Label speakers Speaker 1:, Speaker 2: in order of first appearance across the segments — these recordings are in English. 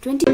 Speaker 1: 20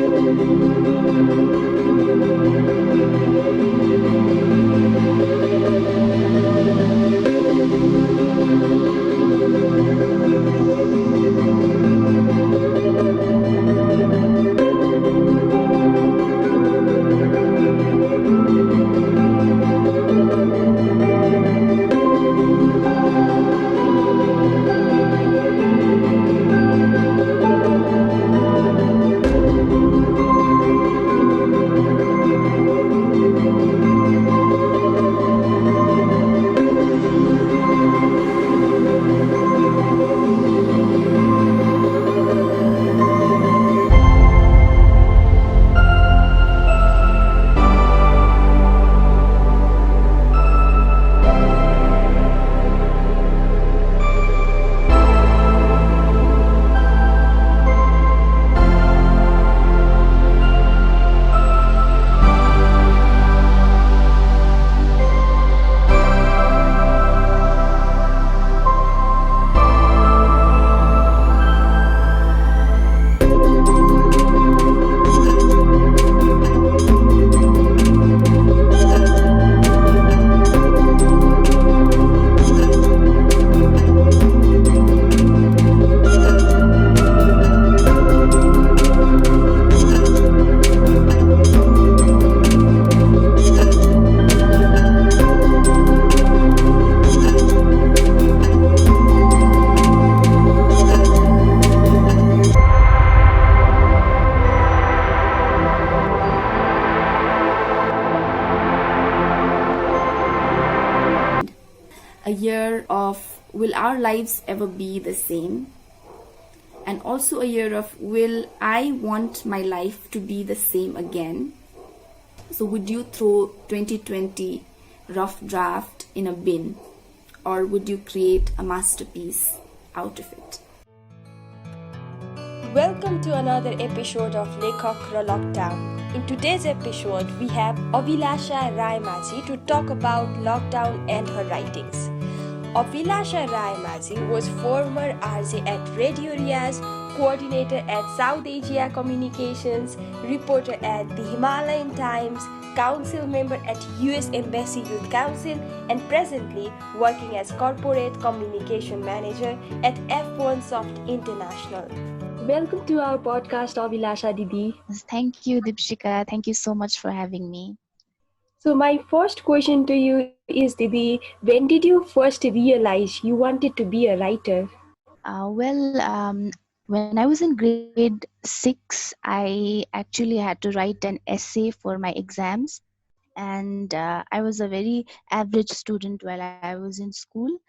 Speaker 1: a year of will our lives ever be the same? And also a year of will I want my life to be the same again? So would you throw 2020 rough draft in a bin, or would you create a masterpiece out of it?
Speaker 2: Welcome to another episode of Lekhakra Lockdown. In today's episode, we have Abhilasha Rayamjhi to talk about lockdown and her writings. Abhilasha Rayamjhi was former RJ at Radio Riaz, coordinator at South Asia Communications, reporter at the Himalayan Times, council member at US Embassy Youth Council, and presently working as corporate communication manager at F1 Soft International. Welcome to our podcast, Abhilasha Didi.
Speaker 3: Thank you, Deepshikha. Thank you so much for having me.
Speaker 2: So my first question to you is, Didi, when did you first realize you wanted to be a writer?
Speaker 3: When I was in grade 6, I actually had to write an essay for my exams. And I was a very average student while I was in school.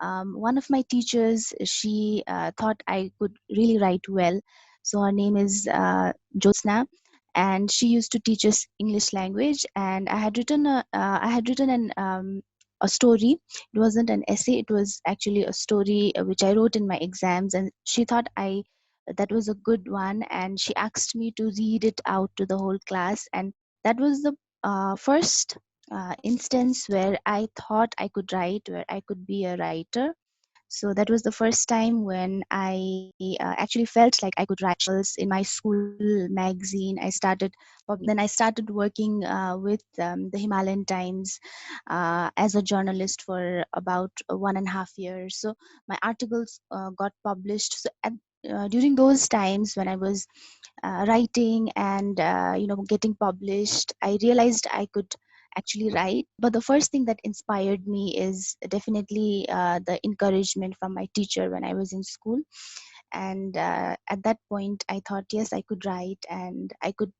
Speaker 3: One of my teachers, she thought I could really write well. So her name is Swopna, and she used to teach us English language. And I had written a story. It wasn't an essay; it was actually a story which I wrote in my exams. And she thought that was a good one, and she asked me to read it out to the whole class. And that was the first instance where I thought I could write, where I could be a writer. So that was the first time when I actually felt like I could write articles in my school magazine. Then I started working with the Himalayan Times as a journalist for about 1.5 years. So my articles got published. So during those times when I was writing and getting published, I realized I could actually write. But the first thing that inspired me is definitely the encouragement from my teacher when I was in school. And at that point I thought, yes, I could write, and I could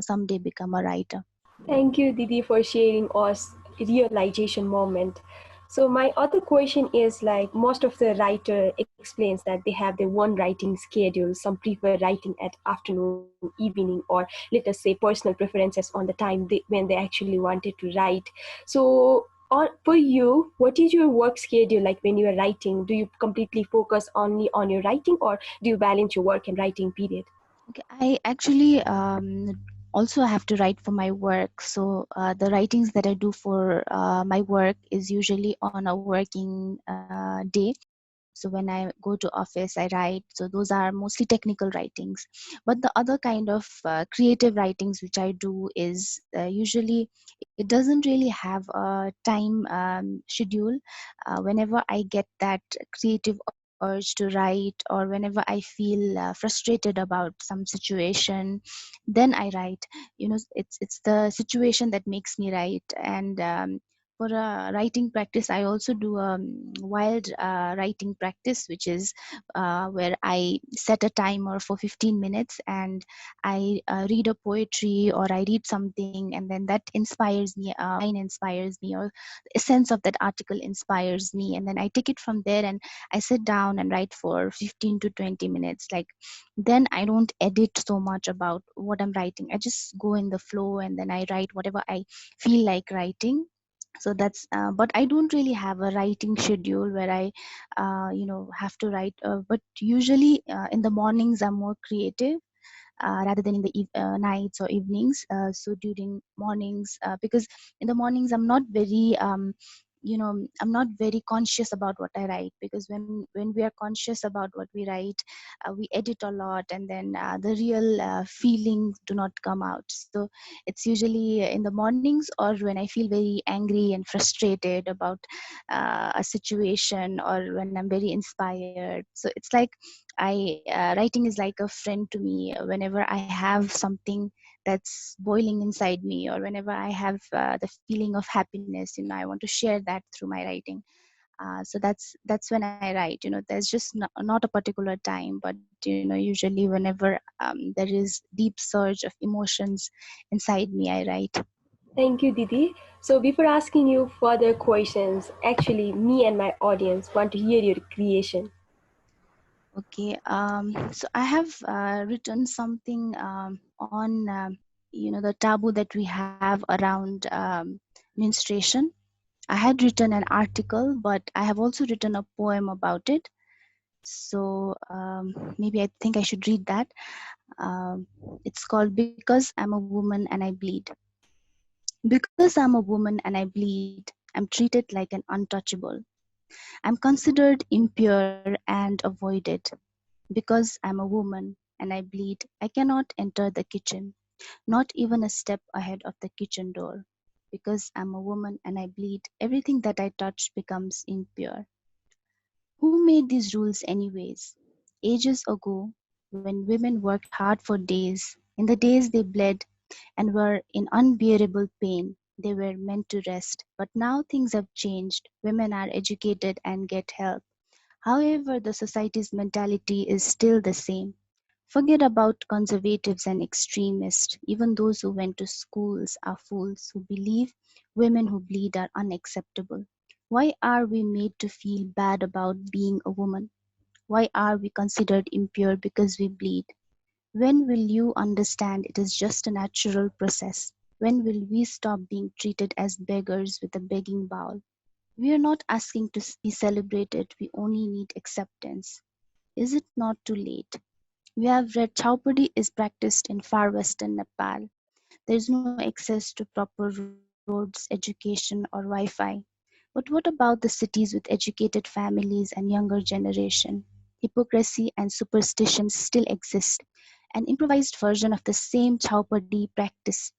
Speaker 3: someday become a writer.
Speaker 2: Thank you, Didi, for sharing us realization moment. So my other question is, like, most of the writer explains that they have their one writing schedule. Some prefer writing at afternoon, evening, or let us say personal preferences on the time when they actually wanted to write. So for you, what is your work schedule like when you are writing? Do you completely focus only on your writing, or do you balance your work and writing period?
Speaker 3: Okay, I actually also have to write for my work. So the writings that I do for my work is usually on a working day. So when I go to office, I write. So those are mostly technical writings. But the other kind of creative writings which I do is usually, it doesn't really have a time schedule. Whenever I get that creative urge to write, or whenever I feel frustrated about some situation, then I write. It's the situation that makes me write. And for a writing practice, I also do a wild writing practice, which is where I set a timer for 15 minutes, and I read a poetry, or I read something, and then that inspires me, line inspires me, or the essence of that article inspires me, and then I take it from there, and I sit down and write for 15 to 20 minutes. Like, then I don't edit so much about what I'm writing. I just go in the flow, and then I write whatever I feel like writing. So that's but I don't really have a writing schedule where I have to write, but usually in the mornings I'm more creative, rather than in the nights or evenings. So during mornings, because in the mornings I'm not very I'm not very conscious about what I write, because when we are conscious about what we write, we edit a lot, and then the real feelings do not come out. So it's usually in the mornings, or when I feel very angry and frustrated about a situation, or when I'm very inspired. So it's like writing is like a friend to me. Whenever I have something that's boiling inside me, or whenever I have the feeling of happiness, I want to share that through my writing. So that's when I write. There's just not a particular time, but usually whenever there is deep surge of emotions inside me, I write.
Speaker 2: Thank you, Didi. So before asking you further questions, actually, me and my audience want to hear your creation.
Speaker 3: Okay, so I have written something on the taboo that we have around menstruation. I had written an article, but I have also written a poem about it. So maybe I think I should read that. It's called "Because I'm a Woman and I Bleed." Because I'm a woman and I bleed, I'm treated like an untouchable. I'm considered impure and avoided. Because I'm a woman and I bleed, I cannot enter the kitchen, not even a step ahead of the kitchen door. Because I'm a woman and I bleed, everything that I touch becomes impure. Who made these rules, anyways? Ages ago, when women worked hard for days, in the days they bled and were in unbearable pain, they were meant to rest. But now things have changed. Women are educated and get help. However, the society's mentality is still the same. Forget about conservatives and extremists. Even those who went to schools are fools who believe women who bleed are unacceptable. Why are we made to feel bad about being a woman? Why are we considered impure because we bleed? When will you understand it is just a natural process? When will we stop being treated as beggars with a begging bowl? We are not asking to be celebrated, we only need acceptance. Is it not too late? We have read Chaupadi is practiced in far western Nepal. There is no access to proper roads, education, or Wi Fi. But what about the cities with educated families and younger generation? Hypocrisy and superstition still exist. An improvised version of the same Chaupadi practice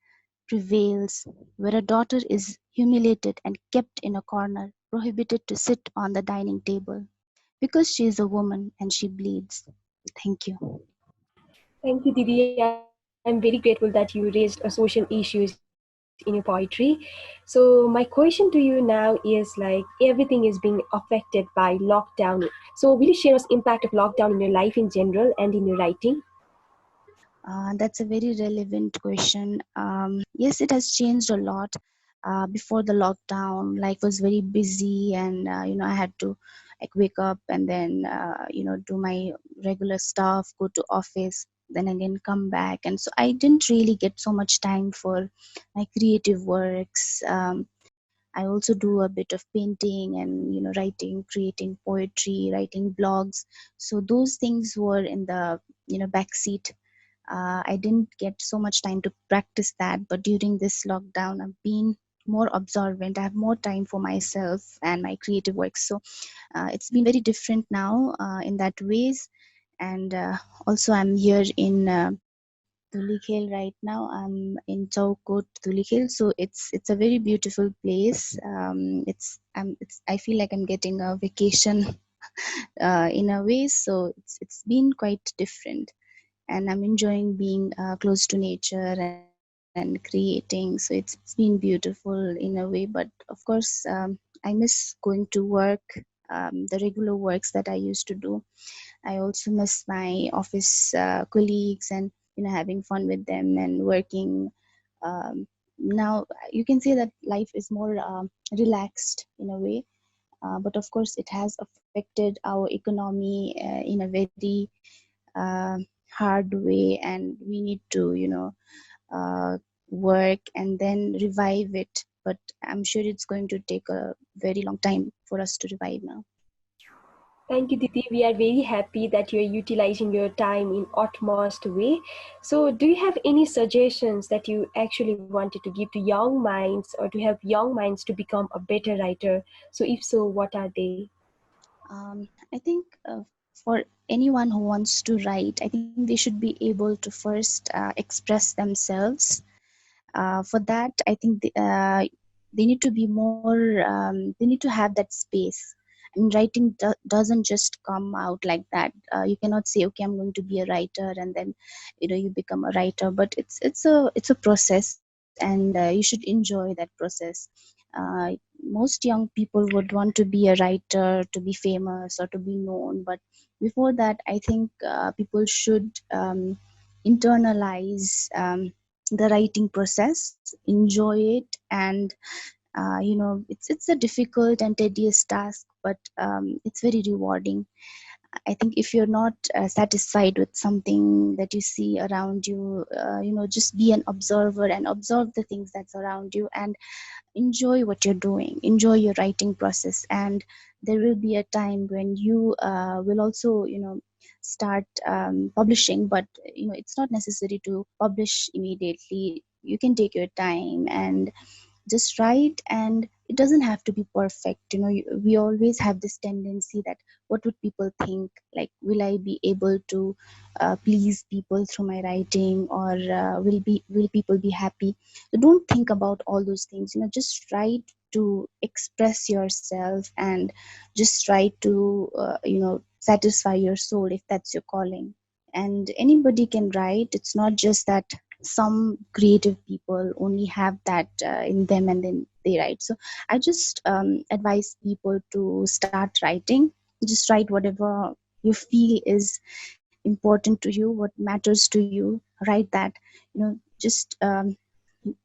Speaker 3: prevails, where a daughter is humiliated and kept in a corner, prohibited to sit on the dining table, because she is a woman and she bleeds. Thank you.
Speaker 2: Thank you, Didi. I'm very grateful that you raised social issues in your poetry. So my question to you now is like everything is being affected by lockdown. So will you share us impact of lockdown in your life in general and in your writing?
Speaker 3: That's a very relevant question. Yes, it has changed a lot. Before the lockdown, life was very busy, and I had to like wake up and then do my regular stuff, go to office, then again come back, and so I didn't really get so much time for my creative works. I also do a bit of painting and writing, creating poetry, writing blogs. So those things were in the backseat. I didn't get so much time to practice that, but during this lockdown, I've been more observant. I have more time for myself and my creative work. So it's been very different now in that ways. And also I'm here in Dhulikhel right now. I'm in Chowkot, Dhulikhel. So it's a very beautiful place. It's I feel like I'm getting a vacation in a way. So it's been quite different, and I'm enjoying being close to nature and creating. So it's been beautiful in a way. But of course, I miss going to work, the regular works that I used to do. I also miss my office colleagues and having fun with them and working. Now you can say that life is more relaxed in a way, but of course it has affected our economy in a very hard way, and we need to work and then revive it. But I'm sure it's going to take a very long time for us to revive now.
Speaker 2: Thank you, Didi. We are very happy that you're utilizing your time in utmost way. So, do you have any suggestions that you actually wanted to give to young minds or to help young minds to become a better writer? So, if so, what are they?
Speaker 3: I think for anyone who wants to write, I think they should be able to first express themselves. For that, I think they need to be more, they need to have that space. I mean, writing doesn't just come out like that. You cannot say, okay, I'm going to be a writer, and then you become a writer. But it's a process, and you should enjoy that process. uh, Most young people would want to be a writer, to be famous or to be known, but before that, I think people should internalize the writing process, enjoy it, and it's a difficult and tedious task, but it's very rewarding. I think if you're not satisfied with something that you see around you, just be an observer and observe the things that's around you, and enjoy what you're doing, enjoy your writing process. And there will be a time when you will also start publishing. But it's not necessary to publish immediately. You can take your time and just write, and it doesn't have to be perfect. We always have this tendency that what would people think, like, will I be able to please people through my writing, or will people be happy? So don't think about all those things. Just write to express yourself, and just try to satisfy your soul, if that's your calling. And anybody can write. It's not just that some creative people only have that in them, and then they write. So I just advise people to start writing. Just write whatever you feel is important to you, what matters to you. Write that. Just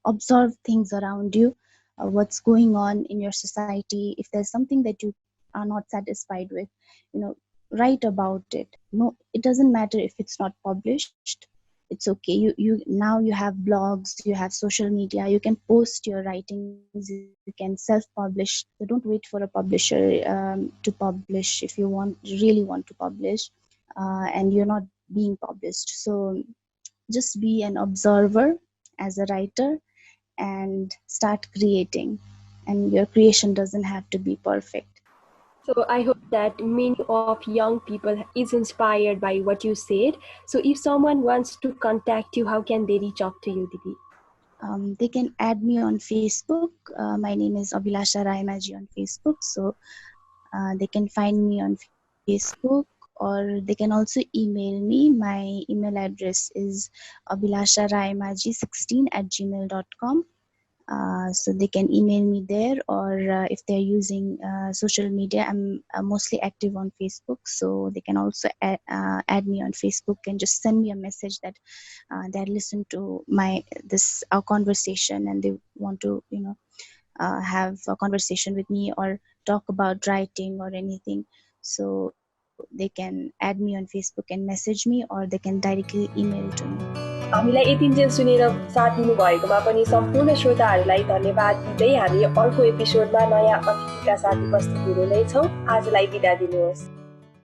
Speaker 3: observe things around you, what's going on in your society. If there's something that you are not satisfied with, you know write about it. No, it doesn't matter if it's not published. It's okay. You now you have blogs, you have social media, you can post your writings, you can self-publish. So don't wait for a publisher to publish if you really want to publish, and you're not being published. So just be an observer as a writer, and start creating. And your creation doesn't have to be perfect.
Speaker 2: So I hope that many of young people is inspired by what you said. So if someone wants to contact you, how can they reach out to you, Didi?
Speaker 3: They can add me on Facebook. My name is Abhilasha Rayamjhi on Facebook. So they can find me on Facebook, or they can also email me. My email address is abhilasharaimajhi16@gmail.com. So they can email me there, or if they're using social media, I'm mostly active on Facebook, so they can also add me on Facebook and just send me a message that they had listened to our conversation, and they want to have a conversation with me or talk about writing or anything. So they can add me on Facebook and message me, or they can directly email to me.
Speaker 2: हामीलाई यतिन्जेल सुनेर साथ दिनुभएकोमा पनि सम्पूर्ण श्रोताहरूलाई धन्यवाद दिँदै हामी अर्को एपिसोडमा नयाँ अतिथिका साथ उपस्थित हुने नै छौँ। आजलाई बिदा दिनुहोस्।